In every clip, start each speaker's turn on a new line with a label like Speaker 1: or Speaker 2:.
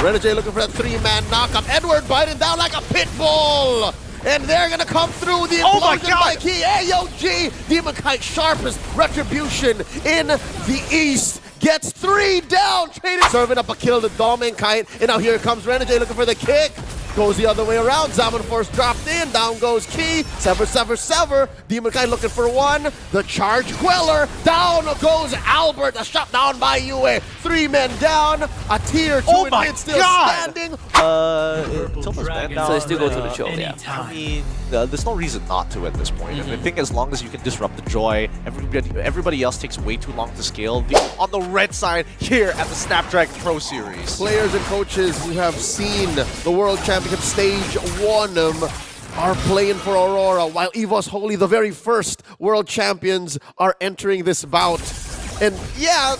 Speaker 1: Renegade looking for that three-man knockup. Edward biting down like a pit bull. And they're gonna come through the implosion by Key. AOG, Demon Kite, sharpest retribution in the East. Gets 3 down, serving up a kill to Domin Kite. And now here comes Renegade looking for the kick. Goes the other way around. Zaman Force dropped in. Down goes Key. Sever, sever, sever. Demon Kite looking for one. The charge queller. Down goes Albert. A shot down by Yue. 3 men down. A tier 2 in mid still standing.
Speaker 2: Tilma's man down.
Speaker 3: So they still go to the show, yeah.
Speaker 2: I mean, there's no reason not to at this point. And I think as long as you can disrupt the joy, everybody else takes way too long to scale. On the red side here at the Snapdragon Pro Series.
Speaker 1: Players and coaches who have seen the World Championship Stage 1 are playing for Aurora, while Evos Holy, the very first World Champions, are entering this bout. And yeah,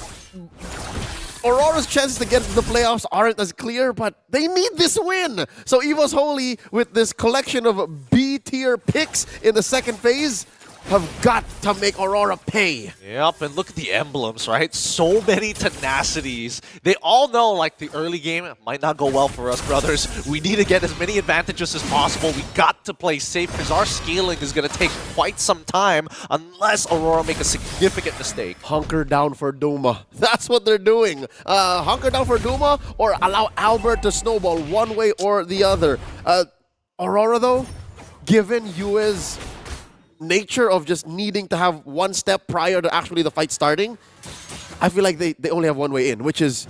Speaker 1: Aurora's chances to get into the playoffs aren't as clear, but they need this win. So Evos Holy, with this collection of B-tier picks in the second phase, have got to make Aurora pay.
Speaker 2: Yep, and look at the emblems, right? So many tenacities. They all know, like, the early game might not go well for us, brothers. We need to get as many advantages as possible. We got to play safe because our scaling is going to take quite some time unless Aurora make a significant mistake.
Speaker 1: Hunker down for Duma. That's what they're doing. Hunker down for Duma or allow Albert to snowball one way or the other. Aurora, though, given Yue's nature of just needing to have one step prior to actually the fight starting, I feel like they only have one way in, which is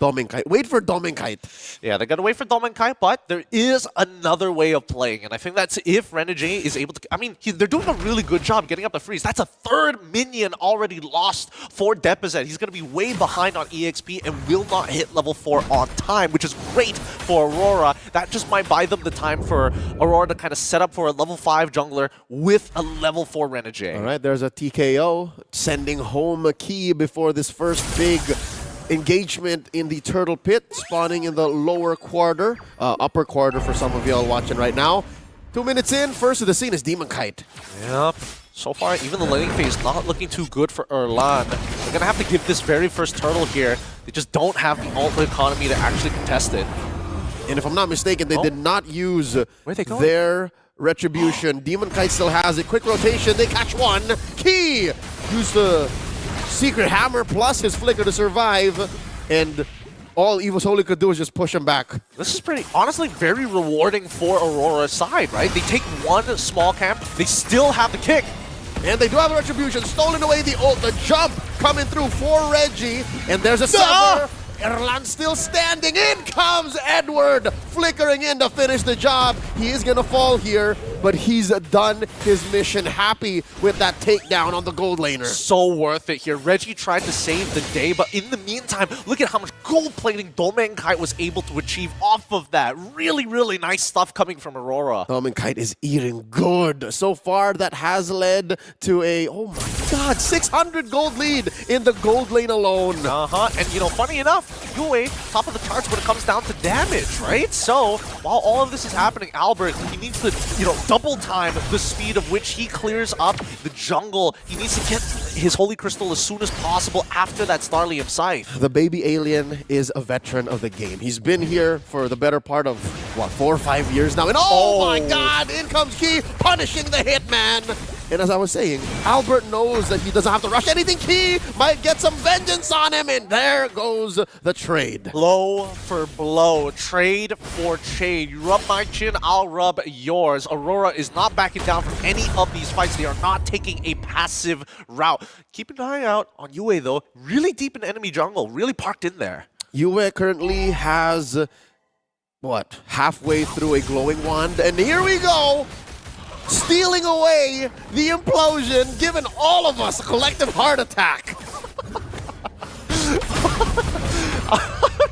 Speaker 1: Domin Kite. Wait for Domin Kite.
Speaker 2: Yeah, they gotta wait for Domin Kite, but there is another way of playing, and I think that's if Renegade is able to. I mean, they're doing a really good job getting up the freeze. That's a 3rd minion already lost for Deposit. He's gonna be way behind on EXP and will not hit level 4 on time, which is great for Aurora. That just might buy them the time for Aurora to kind of set up for a level 5 jungler with a level 4 Renegade.
Speaker 1: All right, there's a TKO sending home a Key before this first big engagement in the turtle pit, spawning in the lower quarter, upper quarter for some of y'all watching right now. 2 minutes in, first of the scene is Demon Kite.
Speaker 2: Yep. So far, even the laning phase not looking too good for Erlan. They're gonna have to give this very first turtle here. They just don't have the ult economy to actually contest it.
Speaker 1: And if I'm not mistaken, they did not use
Speaker 2: they going?
Speaker 1: their retribution. Demon Kite still has it. Quick rotation, they catch one. Key! Use the Secret Hammer plus his Flicker to survive, and all Evos Holy could do is just push him back.
Speaker 2: This is pretty, honestly, very rewarding for Aurora's side, right? They take one small camp, they still have the kick.
Speaker 1: And they do have a retribution, stolen away the ult, the jump coming through for Reggie, and there's a sever. Erlan still standing. In comes Edward, flickering in to finish the job. He is gonna fall here, but he's done his mission. Happy with that takedown on the gold laner.
Speaker 2: So worth it here. Reggie tried to save the day, but in the meantime, look at how much gold plating Domin Kite was able to achieve off of that. Really, really nice stuff coming from Aurora.
Speaker 1: Domin Kite is eating good. So far, that has led to a, oh my god, 600 gold lead in the gold lane alone.
Speaker 2: And you know, funny enough, Yue, top of the charts when it comes down to damage, right? So, while all of this is happening, Albert, he needs to, you know, double time the speed of which he clears up the jungle. He needs to get his Holy Crystal as soon as possible after that Starlium Scythe.
Speaker 1: The baby alien is a veteran of the game. He's been here for the better part of, what, 4 or 5 years now. And oh my god, in comes Key, punishing the Hitman. And as I was saying, Albert knows that he doesn't have to rush anything. Key might get some vengeance on him, and there goes the trade.
Speaker 2: Blow for blow, trade for trade. You rub my chin, I'll rub yours. Aurora is not backing down from any of these fights. They are not taking a passive route. Keep an eye out on Yue, though. Really deep in enemy jungle, really parked in there.
Speaker 1: Yue currently has, what, halfway through a glowing wand, and here we go! Stealing away the implosion, giving all of us a collective heart attack.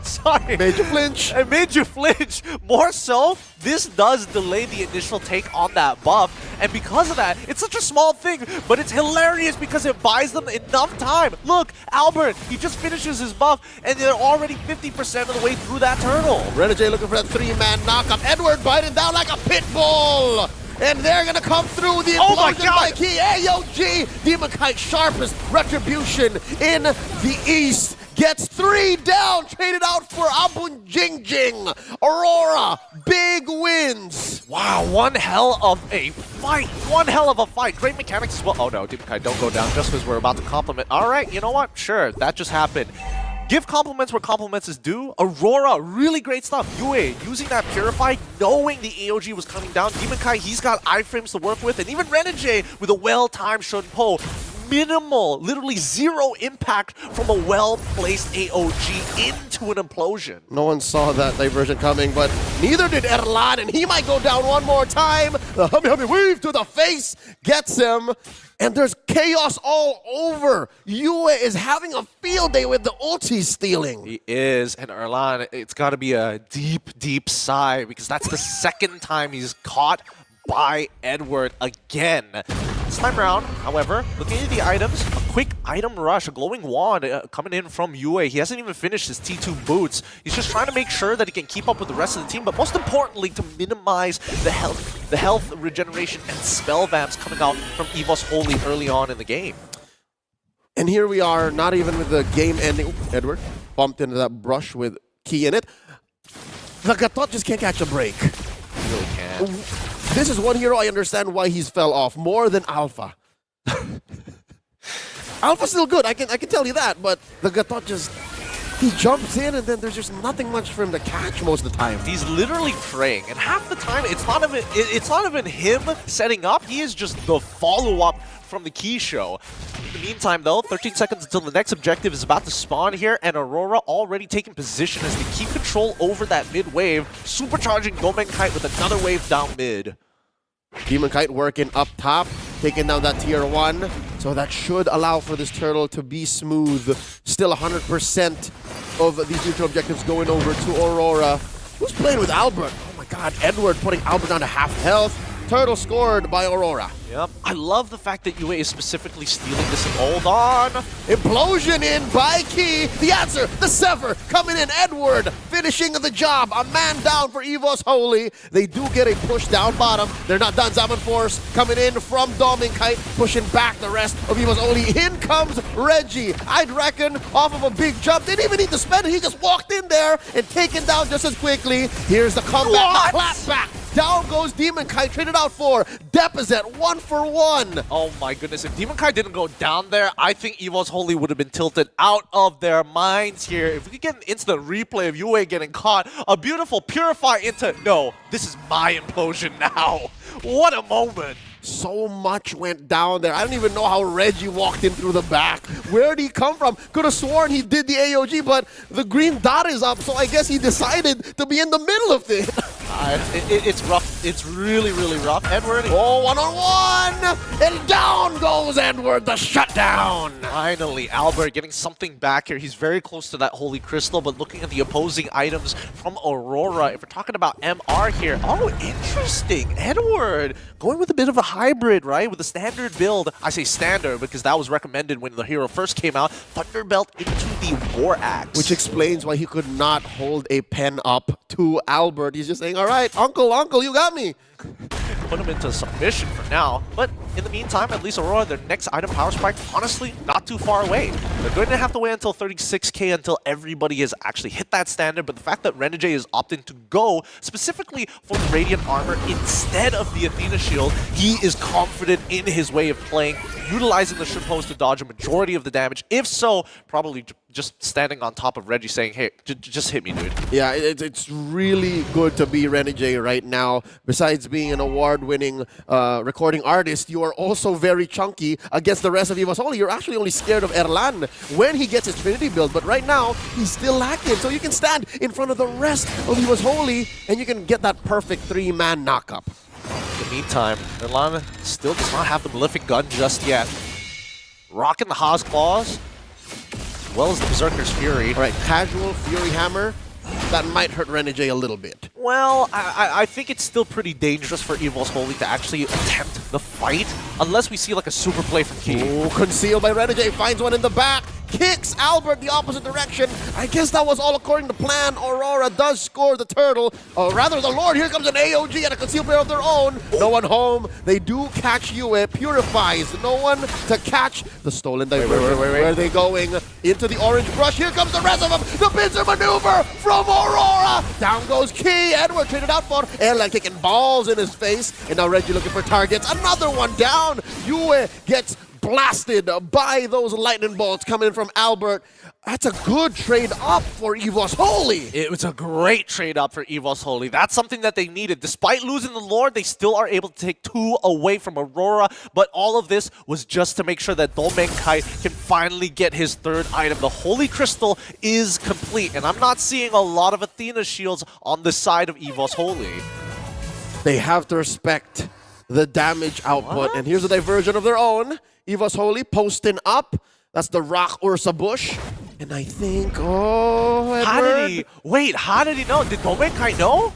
Speaker 2: Sorry.
Speaker 1: Made you flinch.
Speaker 2: It made you flinch. More so, this does delay the initial take on that buff. And because of that, it's such a small thing, but it's hilarious because it buys them enough time. Look, Albert, he just finishes his buff, and they're already 50% of the way through that turtle.
Speaker 1: Renegade looking for that 3-man knockup. Edward biting down like a pit bull. And they're gonna come through the implosion by Key. AOG, Demon Kite, sharpest retribution in the East. gets 3 down, traded out for Abun Jing Jing. Aurora, big wins.
Speaker 2: Wow, one hell of a fight. One hell of a fight. Great mechanics as well. Oh no, DemonKai, don't go down just because we're about to compliment. All right, you know what? Sure, that just happened. Give compliments where compliments is due. Aurora, really great stuff. Yue, using that Purify, knowing the AOG was coming down. DemonKai, he's got iframes to work with. And even Renegade with a well-timed Shunpo. Minimal, literally 0 impact from a well-placed AOG into an implosion.
Speaker 1: No one saw that diversion coming, but neither did Erlan, and he might go down one more time. The Hummy Weave to the face gets him, and there's chaos all over. Yue is having a field day with the ult he's stealing.
Speaker 2: He is, and Erlan, it's got to be a deep, deep sigh, because that's the second time he's caught by Edward again. This time around, however, looking at the items, a quick item rush, a glowing wand coming in from Yue. He hasn't even finished his T2 boots. He's just trying to make sure that he can keep up with the rest of the team, but most importantly, to minimize the health regeneration and spell vamps coming out from Evos Holy early on in the game.
Speaker 1: And here we are, not even with the game ending. Edward bumped into that brush with Key in it. The Gatot just can't catch a break.
Speaker 2: He really can't.
Speaker 1: This is one hero I understand why he's fell off more than Alpha. Alpha's still good, I can tell you that, but the Gatot just, he jumps in and then there's just nothing much for him to catch most of the time.
Speaker 2: He's literally praying, and half the time it's not even him setting up. He is just the follow-up from the Key show. In the meantime, though, 13 seconds until the next objective is about to spawn here, and Aurora already taking position as they keep control over that mid wave, supercharging DemonKai with another wave down mid.
Speaker 1: DemonKai working up top, taking down that tier 1, so that should allow for this turtle to be smooth. Still 100% of these neutral objectives going over to Aurora. Who's playing with Albert? Oh my god, Edward putting Albert down to half health. Turtle scored by Aurora.
Speaker 2: Yep. I love the fact that Yue is specifically stealing this. Hold on.
Speaker 1: Implosion in by Key. The answer, the Sever, coming in. Edward finishing the job. A man down for Evos Holy. They do get a push down bottom. They're not done. Zaman Force coming in from DemonKai, pushing back the rest of Evos Holy. In comes Reggie. I'd reckon off of a big jump. Didn't even need to spend it. He just walked in there and taken down just as quickly. Here's the comeback. The clap back. Down goes DemonKai, traded out for Deposit, 1-for-1.
Speaker 2: Oh my goodness, if DemonKai didn't go down there, I think Evos Holy would have been tilted out of their minds here. If we could get an instant replay of Yue getting caught, a beautiful Purify into, no, this is my implosion now. What a moment.
Speaker 1: So much went down there. I don't even know how Reggie walked in through the back. Where did he come from? Could have sworn he did the AOG, but the green dot is up, so I guess he decided to be in the middle of it.
Speaker 2: It's rough. It's really, really rough. Edward.
Speaker 1: Oh, 1-on-1! And down goes Edward, the shutdown!
Speaker 2: Finally, Albert getting something back here. He's very close to that Holy Crystal, but looking at the opposing items from Aurora, if we're talking about MR here, oh, interesting. Edward going with a bit of a hybrid, right? With a standard build. I say standard because that was recommended when the hero first came out. Thunderbelt into the War Axe.
Speaker 1: Which explains why he could not hold a pen up to Albert. He's just saying, all right, uncle, you got me.
Speaker 2: Put him into submission for now, but in the meantime, at least Aurora, their next item power spike, honestly, not too far away. They're going to have to wait until 36k until everybody has actually hit that standard, but the fact that Renegade is opting to go specifically for the Radiant Armor instead of the Athena Shield, he is confident in his way of playing, utilizing the shitpost to dodge a majority of the damage. If so, probably just standing on top of Reggie saying, hey, just hit me, dude.
Speaker 1: Yeah, it's really good to be Renegade right now. Besides being an award-winning recording artist, you are also very chunky against the rest of Evos Holy. You're actually only scared of Erlan when he gets his Trinity build, but right now, he's still lacking. So you can stand in front of the rest of Evos Holy, and you can get that perfect 3-man knockup.
Speaker 2: In the meantime, Erlan still does not have the Malefic Gun just yet. Rocking the Haas Claws, as well as the Berserker's Fury.
Speaker 1: All right, casual Fury Hammer, that might hurt Renegade a little bit.
Speaker 2: Well, I think it's still pretty dangerous for Evos Holy to actually attempt the fight, unless we see like a super play from Key.
Speaker 1: Ooh, concealed by Renegade, finds one in the back, kicks Albert the opposite direction. I guess that was all according to plan. Aurora does score the turtle, or rather the Lord. Here comes an AOG and a concealed player of their own. No one home. They do catch Yue. Purifies. No one to catch the stolen diversion. Where are they going? Into the orange brush. Here comes the rest of them. The pincer maneuver from Aurora. Down goes Key. Edward traded out for Ella, kicking balls in his face. And now Reggie looking for targets. Another one down. Yue gets blasted by those lightning bolts coming in from Albert. That's a good trade up for Evos Holy.
Speaker 2: It was a great trade up for Evos Holy. That's something that they needed. Despite losing the Lord, they still are able to take 2 away from Aurora. But all of this was just to make sure that Domenkai can finally get his 3rd item. The Holy Crystal is complete. And I'm not seeing a lot of Athena shields on the side of Evos Holy.
Speaker 1: They have to respect the damage output. And here's a diversion of their own. Evos Holy posting up. That's the Rock Ursa Bush. And I think, Edward.
Speaker 2: How did he know? Did Domenkai know?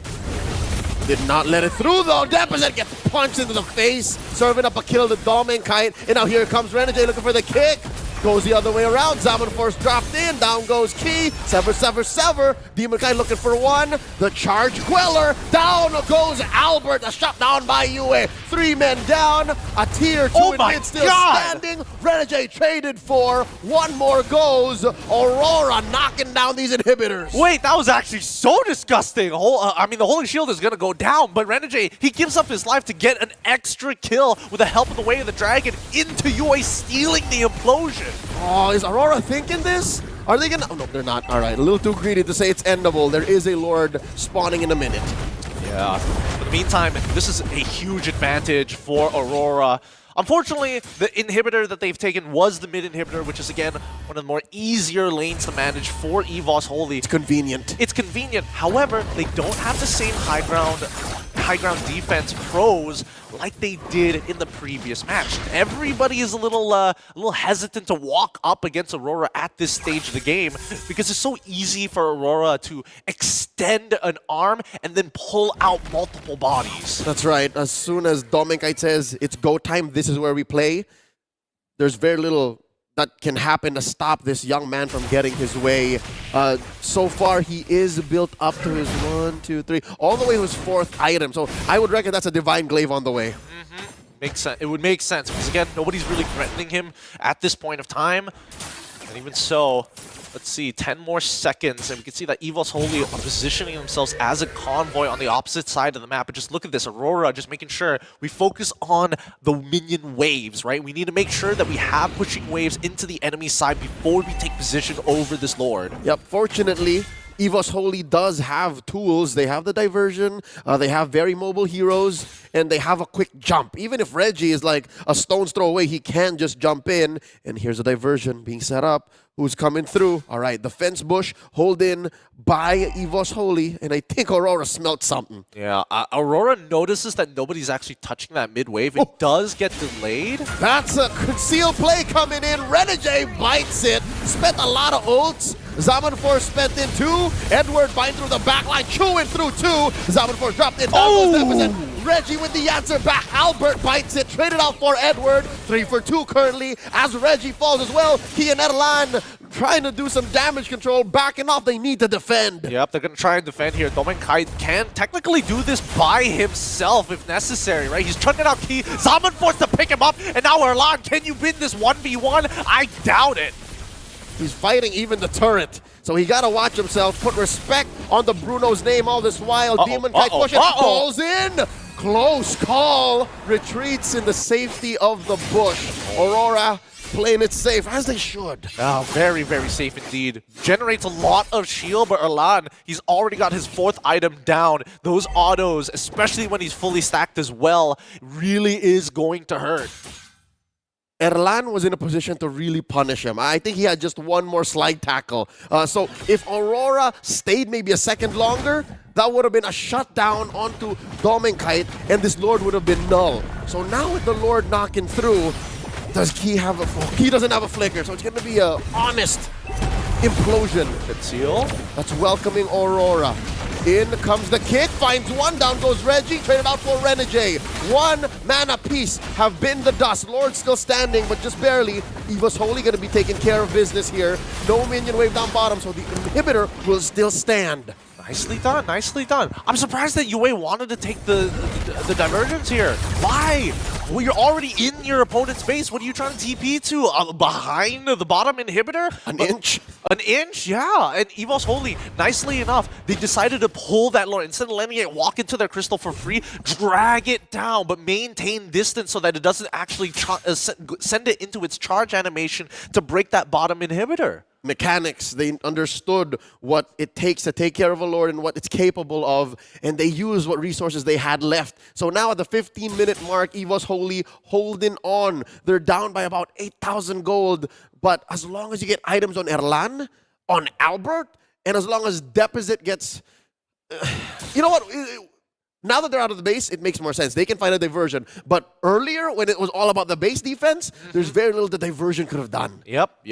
Speaker 1: Did not let it through though. Deposit gets punched into the face, serving up a kill to Domenkai. And now here comes Renegade looking for the kick. Goes the other way around. Zaman Force dropped in. Down goes Key. Sever, sever, sever. Demon Kai looking for one. The charge Queller. Down goes Albert. A shot down by Yue. 3 men down. A tier 2 in mid still standing. Renegade traded for. 1 more goes. Aurora knocking down these inhibitors.
Speaker 2: Wait, that was actually so disgusting. I mean, the Holy Shield is going to go down, but Renegade, he gives up his life to get an extra kill with the help of the Way of the Dragon into Yue, stealing the implosion.
Speaker 1: Oh, is Aurora thinking this? Are they gonna? Oh, no, they're not. All right, a little too greedy to say it's endable. There is a Lord spawning in a minute.
Speaker 2: Yeah. In the meantime, this is a huge advantage for Aurora. Unfortunately, the inhibitor that they've taken was the mid inhibitor, which is, again, one of the more easier lanes to manage for Evos Holy.
Speaker 1: It's convenient.
Speaker 2: It's convenient. However, they don't have the same high ground defense pros like they did in the previous match. Everybody is a little hesitant to walk up against Aurora at this stage of the game because it's so easy for Aurora to extend an arm and then pull out multiple bodies.
Speaker 1: That's right. As soon as Domenkai says it's go time, this is where we play, there's very little that can happen to stop this young man from getting his way. So far, he is built up to his 1, 2, 3, all the way to his 4th item. So I would reckon that's a Divine Glaive on the way.
Speaker 2: Makes sense. It would make sense because, again, nobody's really threatening him at this point of time. And even so, let's see, 10 more seconds, and we can see that Evos Holy are positioning themselves as a convoy on the opposite side of the map. But just look at this, Aurora just making sure we focus on the minion waves, right? We need to make sure that we have pushing waves into the enemy side before we take position over this Lord.
Speaker 1: Yep, fortunately, Evos Holy does have tools. They have the diversion, they have very mobile heroes, and they have a quick jump. Even if Reggie is like a stone's throw away, he can just jump in. And here's a diversion being set up. Who's coming through? All right, the fence bush hold in by Evos Holy, and I think Aurora smelt something.
Speaker 2: Yeah, Aurora notices that nobody's actually touching that mid wave. It does get delayed.
Speaker 1: That's a concealed play coming in. Renegade bites it. Spent a lot of ults. Zaman Force spent in 2. Edward biting through the back line, chewing through 2. Zaman Force dropped in. Deficit. Reggie with the answer back. Albert bites it. Traded out for Edward. 3 for 2 currently as Reggie falls as well. He and Edelan trying to do some damage control. Backing off. They need to defend.
Speaker 2: Yep, they're going to try and defend here. Domenkai can technically do this by himself if necessary, right? He's chucking out Key. Zaman Force to pick him up. And now Erlan, can you win this 1v1? I doubt it.
Speaker 1: He's fighting even the turret. So he gotta watch himself, put respect on the Bruno's name all this while. Demon Kite pushing, falls in. Close call. Retreats in the safety of the bush. Aurora playing it safe, as they should.
Speaker 2: Oh, very, very safe indeed. Generates a lot of shield, but Erlan, he's already got his 4th item down. Those autos, especially when he's fully stacked as well, really is going to hurt.
Speaker 1: Erlan was in a position to really punish him. I think he had just 1 more slide tackle. So if Aurora stayed maybe a second longer, that would have been a shutdown onto Domenkite, and this Lord would have been null. So now with the Lord knocking through, does Key have a... Key doesn't have a flicker, so it's going to be an honest implosion.
Speaker 2: Conceal.
Speaker 1: That's welcoming Aurora. In comes the kick, finds one, down goes Reggie, traded out for Renegade. 1 mana piece have been the dust. Lord still standing, but just barely. Evos Holy gonna be taking care of business here. No minion wave down bottom, so the inhibitor will still stand.
Speaker 2: Nicely done, nicely done. I'm surprised that UA wanted to take the divergence here. Why? Well, you're already in your opponent's base. What are you trying to TP to? Behind the bottom inhibitor?
Speaker 1: An inch?
Speaker 2: An inch? Yeah. And Evos Holy, nicely enough, they decided to pull that Lord. Instead of letting it walk into their crystal for free, drag it down, but maintain distance so that it doesn't actually send it into its charge animation to break that bottom inhibitor.
Speaker 1: Mechanics, they understood what it takes to take care of a Lord and what it's capable of, and they used what resources they had left. So now at the 15-minute mark, Evos Holy holding on. They're down by about 8,000 gold, but as long as you get items on Erlan, on Albert, and as long as Deposit gets... you know what? Now that they're out of the base, it makes more sense. They can find a diversion. But earlier, when it was all about the base defense, there's very little the diversion could have done.
Speaker 2: Yep.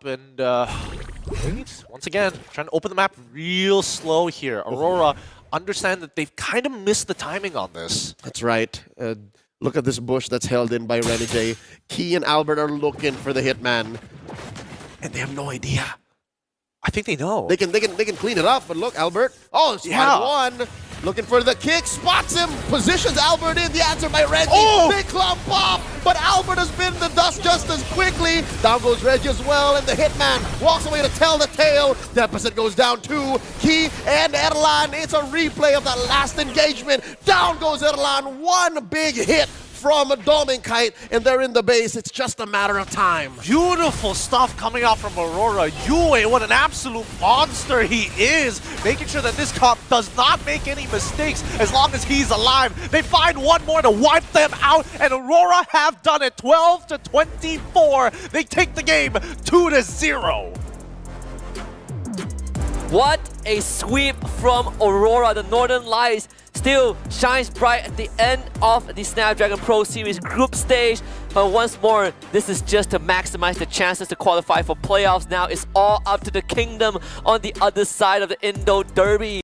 Speaker 2: And wait, once again, trying to open the map real slow here. Aurora, understand that they've kind of missed the timing on this.
Speaker 1: That's right. Look at this bush that's held in by Renegade. Key and Albert are looking for the hitman. And they have no idea.
Speaker 2: I think they know.
Speaker 1: They can clean it up, but look, Albert. Oh, spotted one. Looking for the kick, spots him, positions Albert in, the answer by Reggie.
Speaker 2: Oh!
Speaker 1: Big clump pop, but Albert has been the dust just as quickly. Down goes Reggie as well, and the hitman walks away to tell the tale. Deposit goes down 2, Key and Erlan. It's a replay of that last engagement. Down goes Erlan, 1 big hit from Dominkite, and they're in the base. It's just a matter of time.
Speaker 2: Beautiful stuff coming out from Aurora. Yue, what an absolute monster he is. Making sure that this comp does not make any mistakes as long as he's alive. They find one more to wipe them out, and Aurora have done it. 12-24. They take the game 2-0.
Speaker 3: What a sweep from Aurora. The Northern Lights still shines bright at the end of the Snapdragon Pro Series group stage. But once more, this is just to maximize the chances to qualify for playoffs. Now it's all up to the Kingdom on the other side of the Indo Derby.